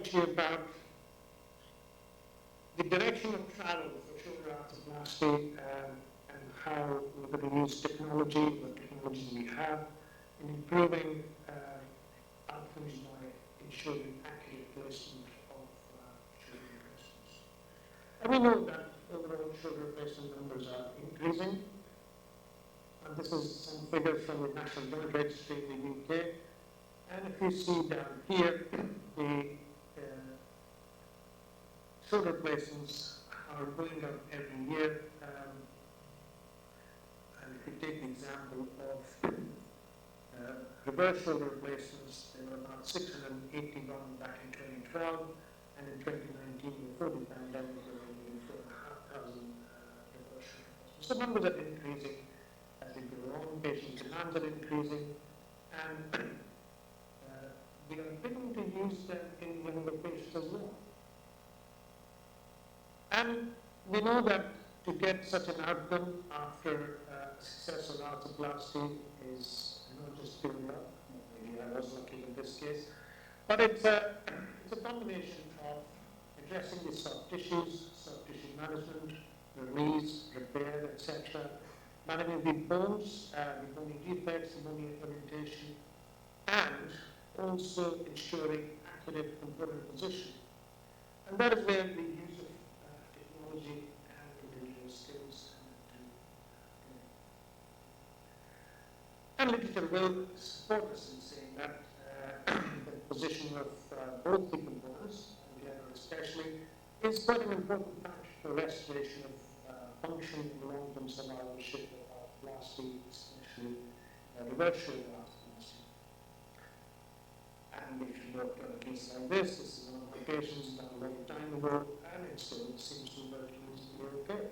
talk to you about the direction of travel for shoulder arthroplasty and how we're going to use technology, the technology we have, in improving outcomes by ensuring accurate placement of shoulder replacements. And we know that overall shoulder replacement numbers are increasing. And this is some figures from the National Joint Registry in the UK. And if you see down here, the shoulder replacements are going up every year. And if you take the example of reverse shoulder replacements, there were about 681 back in 2012, and in 2019, before the pandemic, there were only 4,500 reverse shoulder replacements. So numbers are increasing as we go on, patient demands are increasing, and we are beginning to use them in younger patients as well. And we know that to get such an outcome after successful arthroplasty is not just giving up. Maybe I was lucky in this case, but it's a combination of addressing the soft tissue management, release, repair, etc., managing the bones, the bony defects, the bony orientation, and also ensuring accurate component position. And that is where the use of technology and individual skills and literature will support us in saying that the position of both the components, and the other especially, is quite an important factor for restoration of function and long-term survivorship of arthroplasty, especially reverse shoulder arthroplasty. And if you look at a case like this is one of my patients done a long time ago, and it still seems to be okay.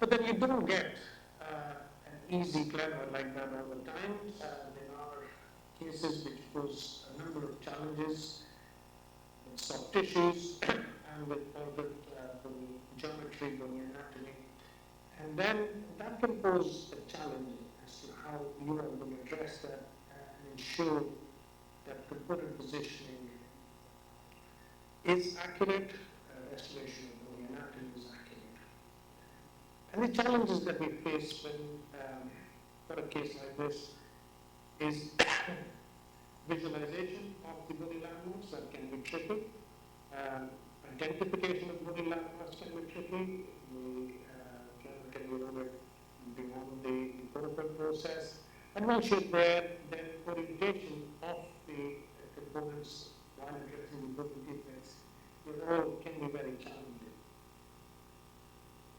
But then you don't get an easy clever like that all the time. There are cases which pose a number of challenges with soft tissues and with organ bony geometry, bony anatomy. And then that can pose a challenge as to how you are going to address that and ensure that component positioning is accurate, restoration of bony anatomy is accurate. And the challenges that we face when, for a case like this, is visualization of the bony landmarks that can be tricky. Identification of bony landmarks can be tricky. Can be over beyond the protocol process. And once you're there, then orientation of the components while addressing the bony defects all can be very challenging.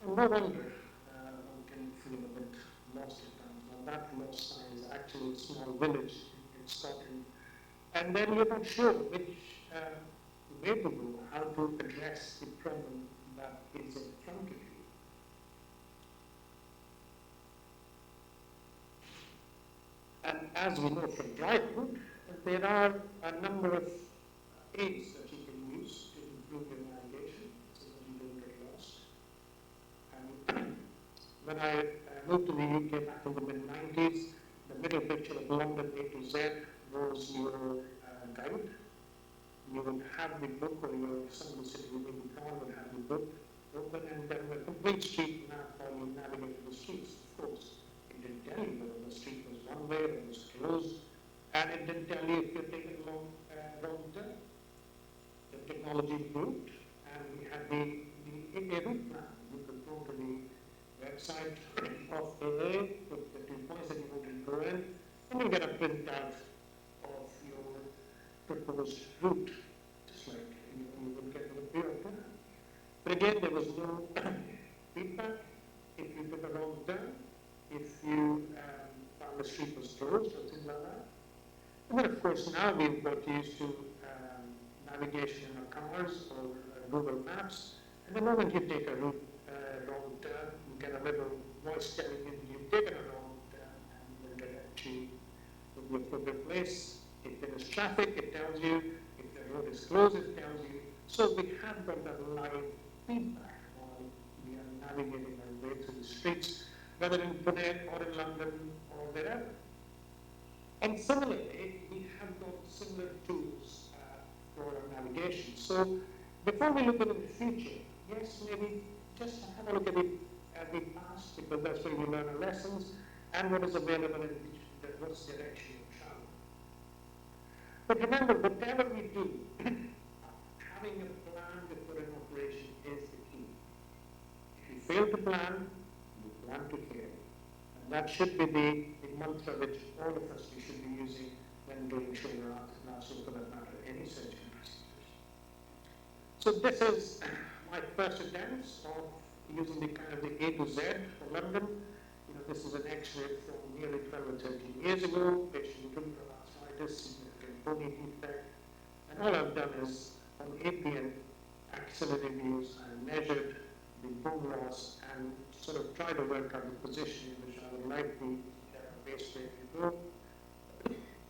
And no wonder one can feel a bit lost at times. Now that lost sign is actually a small village in Scotland. And then you're not sure which way to go, how to address the problem that is in front of you. And as we know from driving, there are a number of aids that you can use to improve your navigation so that you don't get lost. And when I moved to the UK back in the mid-90s, the middle picture of London A to Z was your guide. You would have the book, or your somebody sitting in the car would have the book open, and then a complete street map while you navigate the streets. Of course, it didn't tell you whether the street was one way or it was closed, and it didn't tell you if you're taking a wrong turn. The technology improved, and we had the route map. You could go to the website of AA with the 2 points that you wanted to go in, and you get a printout of your proposed route, just like you would get with a PR plan. But again, there was no feedback if you took a wrong turn, if you found the street was closed or things like that. And then, of course, now we've got used to navigation in our cars or Google Maps. And the moment you take a wrong turn, you get a little voice telling you you've taken a wrong turn and you will get actually to the appropriate place. If there is traffic, it tells you. If the road is closed, it tells you. So we have got that live feedback while we are navigating our way through the streets, whether in Pune or in London or wherever. And similarly, we have got similar tools for navigation. So before we look at the future, yes, maybe just have a look at it at the past, because that's where we learn our lessons and what is available in what's direction of travel. But remember, whatever we do, having a plan before an operation is the key. If you fail to plan, you plan to fail. And that should be the mantra which all of us we should be using when doing shoulder arthroplasty, for that matter, any surgery procedures. So this is my first attempts of using the kind of the A to Z for London. This is an X-ray from nearly 12 or 13 years ago. Patient with rheumatoid arthritis, significant bony defect. And all I've done is, on APN axillary views, I measured the bone loss and sort of tried to work out the position in which I would like the base plate to go.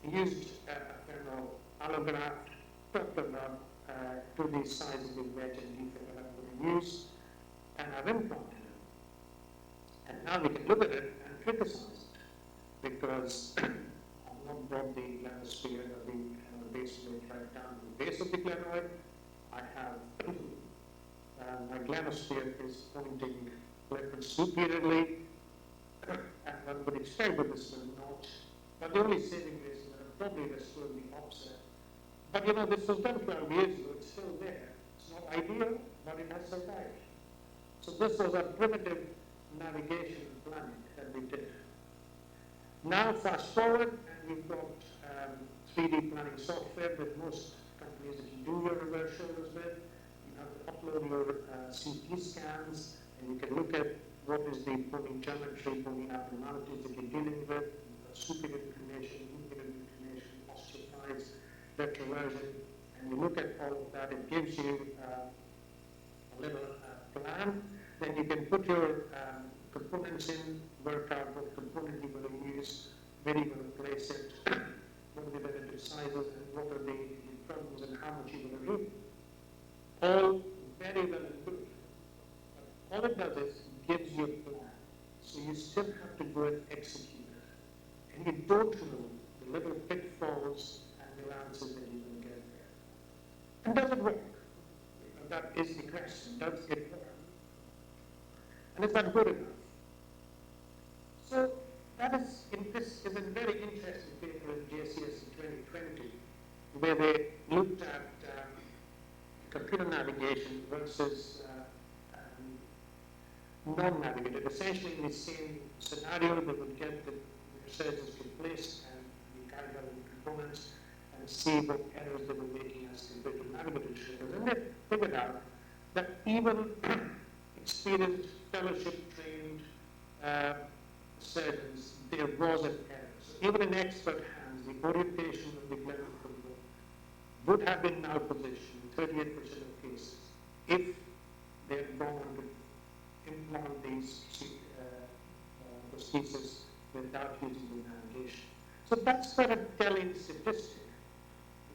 Used a femoral allograft, talked about to the size of the wedge and defect that I'm going to use, and I've implanted it. And now we can look at it and criticize it, because I've not brought the glenosphere or the base plate right down to the base of the glenoid. I have my glenosphere is pointing left superiorly, and one would expect that this will not. But the only saving grace is that I'm probably restored the offset. But this was done 12 years ago, it's still there. It's not ideal, but it has survived. So this was a primitive navigation planning that we did. Now fast forward, and we've got 3D planning software with most companies that you do your reverse shoulders with. You have to upload your CT scans, and you can look at what is the bony geometry, bony abnormalities that you're dealing with, superior inclination, inferior inclination, osteophytes, retroversion, and you look at all of that. It gives you a little plan. Then you can put your components in, work out what component you're going to use, where you're going to place it, what are the relative sizes, and what are the problems, and how much you're going to do. All very well and good. But all it does is gives you a plan. So you still have to go and execute it. And you don't know the little pitfalls and nuances that you're going to get there. And does it work? That is the question. Does it work? And is that good enough? So this is a very interesting paper in JCS in 2020, where they looked at computer navigation versus non-navigated. Essentially, in the same scenario, they would get the surgeons to place and the guide out the components and see what errors they were making as compared to navigated shoulders. And they figured out that even experienced, fellowship-trained surgeons, there was an error. So even in expert hands, the orientation of the glenoid would have been malpositioned in 38% of cases if they had gone on to implant these prostheses without using the navigation. So that's quite a telling statistic.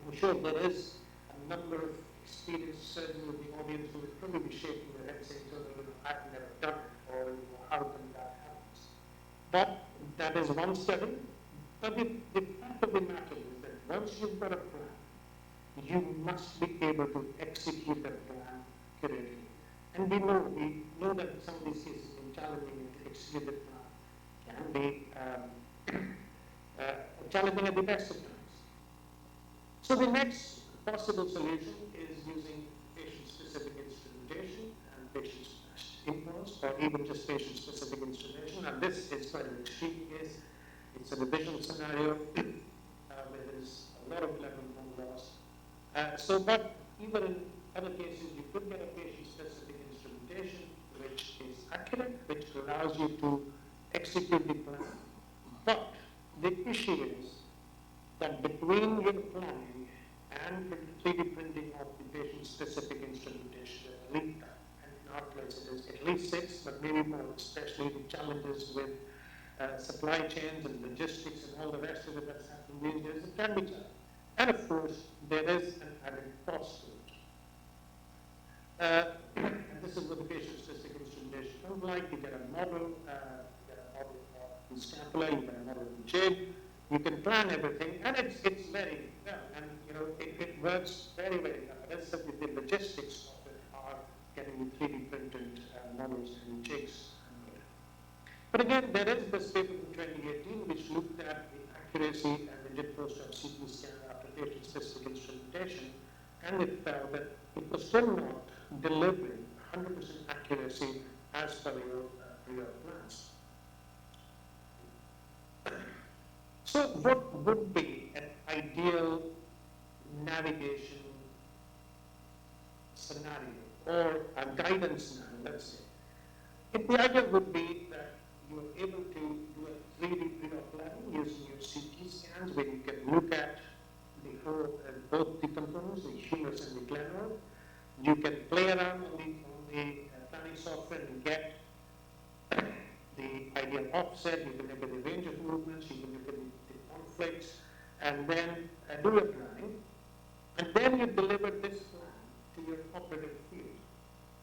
I'm sure there is a number of experienced surgeons in the audience who would probably be shaking their head saying, I've never done it, or how can that happen? But that is one study. But the fact of the matter is that once you've got a plan, you must be able to execute that plan correctly. And we know that some of these cases can challenging to execute the plan can be challenging at the best of times. So the next possible solution is using patient-specific instrumentation and patient implants, or even just patient-specific instrumentation. And this is quite an extreme case. It's a revision scenario where there is a lot of level bone loss. But even in other cases, you could get a patient-specific instrumentation which is accurate, which allows you to execute the plan. But the issue is that between your planning and 3D printing of the patient-specific instrumentation, there's a lead time. And in our place, it is at least 6, but maybe more, especially the challenges with supply chains and logistics and all the rest of it that's happening these days. It can be challenging. And of course, there is an added cost to it. And this is what the patient-specific instrumentation looks like. You get a model, of the scapula, you get a model of the jig. You can plan everything, and it's very well. And it works very, very hard. As I said, the logistics of it are getting 3D printed models and jigs. But again, there is this paper from 2018 which looked at the accuracy and they did post-op CT scan after patient-specific instrumentation, and it found that it was still not delivering 100% accuracy as per your plans. So what would be an ideal navigation scenario or a guidance scenario, let's say? If the idea would be that you are able to do a 3D pre-op planning using your CT scans where you can look at the whole, both the components, the humerus and the glenoid. You can play around on the planning software and get the ideal offset. You can look at the range of movements, you can look at the conflicts, and then do your planning. And then you deliver this plan to your operative field,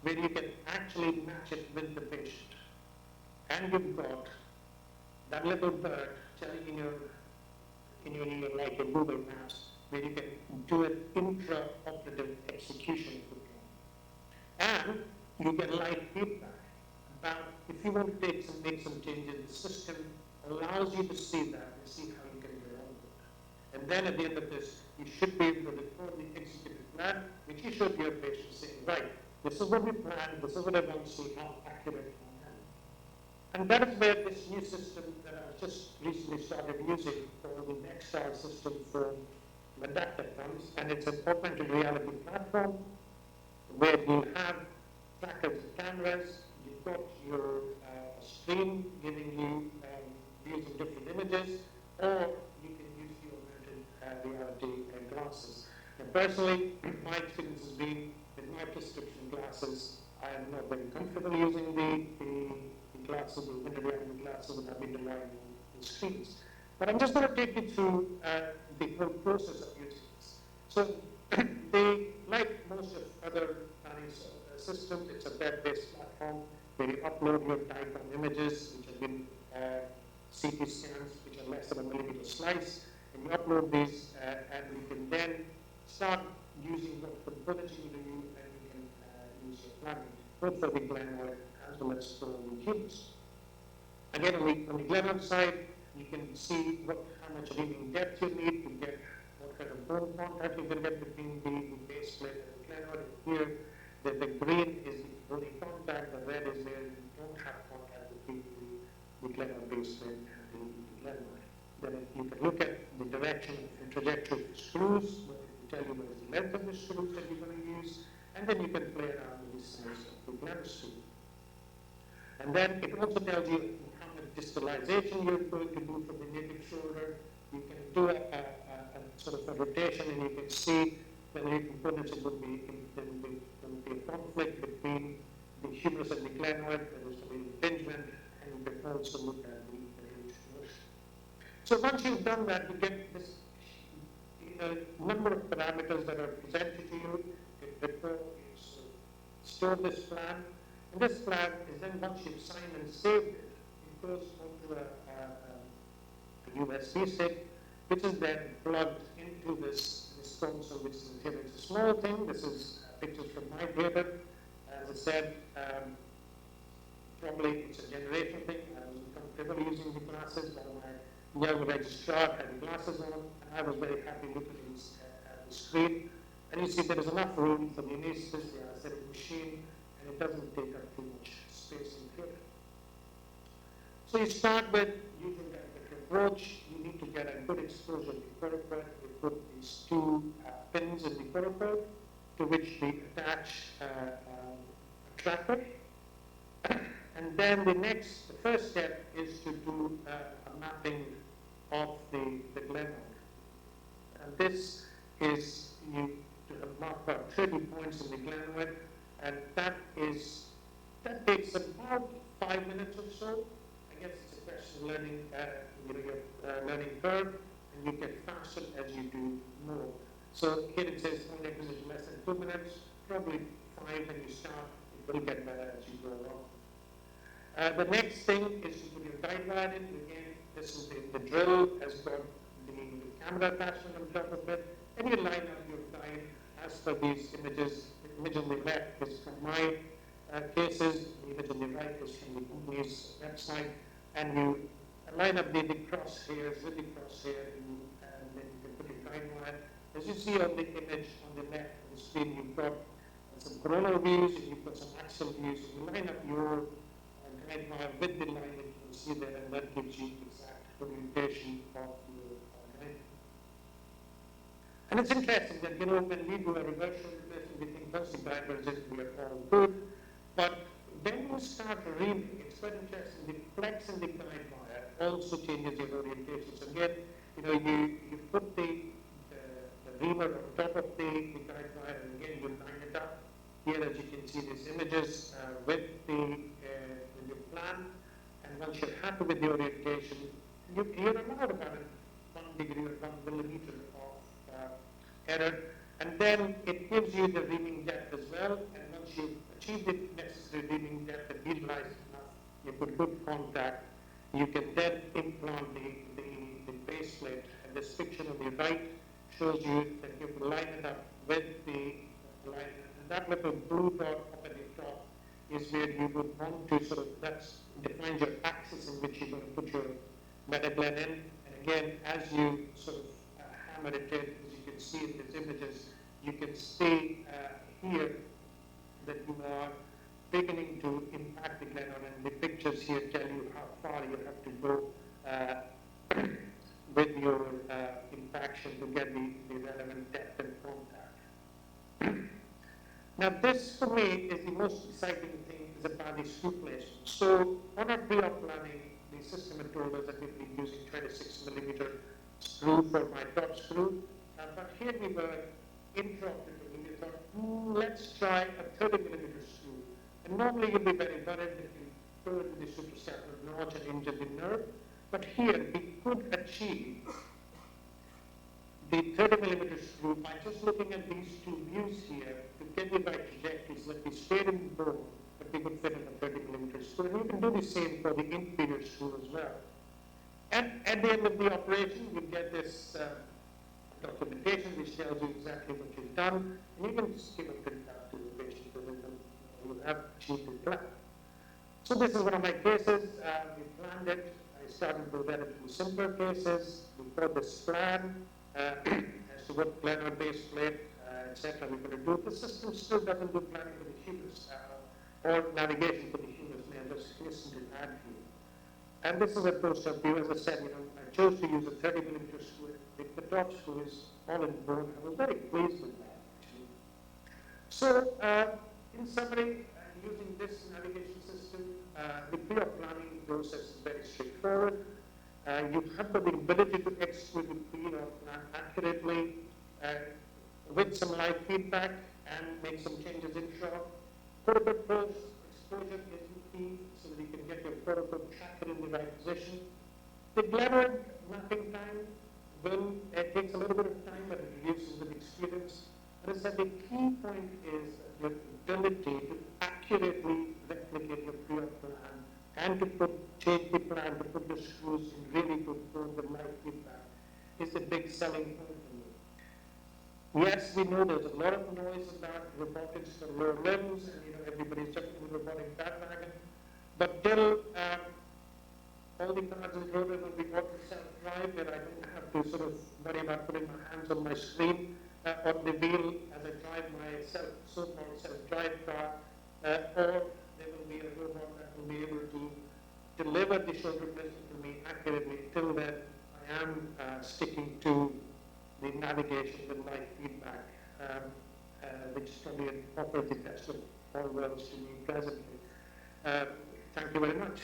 where you can actually match it with the patient. And you've got that little bird telling in your like your Google Maps, where you can do an intra-operative execution of the plan. And you get live feedback about if you want to make some changes, the system allows you to see that and see how you can get on with it. And then at the end of this, you should be able to record the executed plan, which you should be your patient saying, right, this is what we planned, this is what I want to see, how accurate I am. And that is where this new system that I just recently started using called the NextStar system for Medacta comes, and it's an augmented reality platform where you have trackers and cameras, you've got your screen giving you views of different images, or you can use the augmented reality glasses. And personally, my experience has been with my prescription glasses, I am not very comfortable using the glasses, the augmented reality glasses, and I've been relying on the screens. But I'm just going to take you through the whole process of using this. So they, like most of other planning systems, it's a web-based platform where you upload your DICOM images, which have been CT scans, which are less than a millimeter slice, and you upload these, and you can then start using what components you need to use, and you can use your planning, both for the glenoid as well as for the humerus. Again, on the glenoid side, you can see how much reading depth you need to get what kind of bone contact you can get between the base plate and the glenoid. Here, the green is the bony contact, the red is where you don't have contact between the glenoid base plate and the glenoid. Then you can look at the direction and trajectory of the screws, what it will tell you what is the length of the screws that you're going to use, and then you can play around with the size of the glenoid screw. And then it also tells you how much distalization you're going to do from the native shoulder. You can do a sort of a rotation, and you can see whether your components there will be a conflict between the humerus and the glenoid, there is an impingement, and you can also look at the range of motion. So once you've done that, you get this number of parameters that are presented to you. You store this plan. And this plan is then, once you've signed and saved it, it goes onto a USB stick, which is then plugged into this console, which is here. It's a small thing. This is pictures from my paper. As I said, probably it's a generational thing. I was comfortable using the glasses, but my young registrar had the glasses on, and I was very happy looking at the screen. And you see there is enough room for the anesthetist, the anesthetic machine, and it doesn't take up too much space in here. So you start with using the approach. You need to get a good exposure to the coracoid. We put these two pins in the coracoid to which we attach a tracker. And then the first step is to do a mapping of the glenoid. And this is you to mark about 30 points in the glenoid, and that takes about 5 minutes or so. I guess it's a question of learning, your learning curve, and you get faster as you do more. So here it says point acquisition less than 2 minutes, probably 5 when you start. It will get better as you go along. The next thing is to put your guide wire in. Again, this is the drill has got the camera attachment on top of it. and you line up your guide as per these images. The image on the left is from my cases, the image on the right is from the company's website, and you line up the crosshairs with the crosshair, and then you can put your guide wire. As you see on the image on the left of the screen, you've got some coronal views, and you've got some axial views. You line up your guide wire with the line that you can see there, and that gives you exact orientation of your guide. And it's interesting that, when we do a reverse shoulder replacement, we think once the guide wire is in, we are all good. But when you start reaming, it's quite interesting. The flex in the guide wire also changes your orientation. So again, you put the reamer on top of the guide wire, and again, you line it up. Here, as you can see, these images with your plan. And once you're happy with the orientation, you're allowed about 1 degree or 1 millimeter of error. And then it gives you the reaming depth as well. And once you've achieved the necessary reaming depth and visualized enough, you put good contact, you can then implant the base plate. And this picture on the right shows you that you can line it up with the line. And that little blue dot up at the top is where you would want to that defines your axis in which you're going to put your metaglen in. And again, as you hammer it in, as you can see in these images, you can see here that you are beginning to impact the glenor, and the pictures here tell you how far you have to go with your impaction to get the relevant depth and contact. Now this, for me, is the most exciting thing, is about the screw placement. So on our pre-op planning, the system had told us that we'd be using 26 millimeter screw for my top screw. But here we were intraoperatively, we thought, let's try a 30 millimeter screw. And normally you'll be very worried if you go into the suprasacral notch and injure the nerve. But here we could achieve the 30 millimeter screw by just looking at these two views here to get the right trajectories, that we stayed in the bone, but we could fit in a 30 millimeter screw. And you can do the same for the inferior screw as well. And at the end of the operation, you get this documentation which tells you exactly what you've done, and you can just give a printout to the patient so that you have achieved the plan. So this is one of my cases. We planned it. I started with relatively simpler cases. We got this plan as to what planar base plate, etc. we're going to do. The system still doesn't do planning for the humerus or navigation for the humerus. May I just hasten to add here. And this is a close-up view. As I said, I chose to use a 30 millimeter screw. The top screw is all in bone. I was very pleased with that, actually. So, in summary, using this navigation system, the pre-op planning process is very straightforward. You have the ability to execute the pre-op plan accurately with some live feedback and make some changes in shop. Protocol post exposure is key so that you can get your protocol tracker in the right position. The glamoured mapping time it takes a little bit of time, but it reduces with experience. But as I said, the key point is your ability to accurately replicate your pre-op plan and to change the plan, to put the screws in really good form with live feedback is a big selling point for me. Yes, we know there's a lot of noise about robotics for lower limbs, and everybody's jumping in the robotic bandwagon. But till all the cards and rotors will be auto self-drive, where I don't have to worry about putting my hands on my screen on the wheel as I drive my so-called self-drive car, or there will be a robot that will be able to deliver the shoulder replacement to me accurately. Till then, I am sticking to the navigation with live feedback, which probably offers the best of all worlds to me presently. Thank you very much.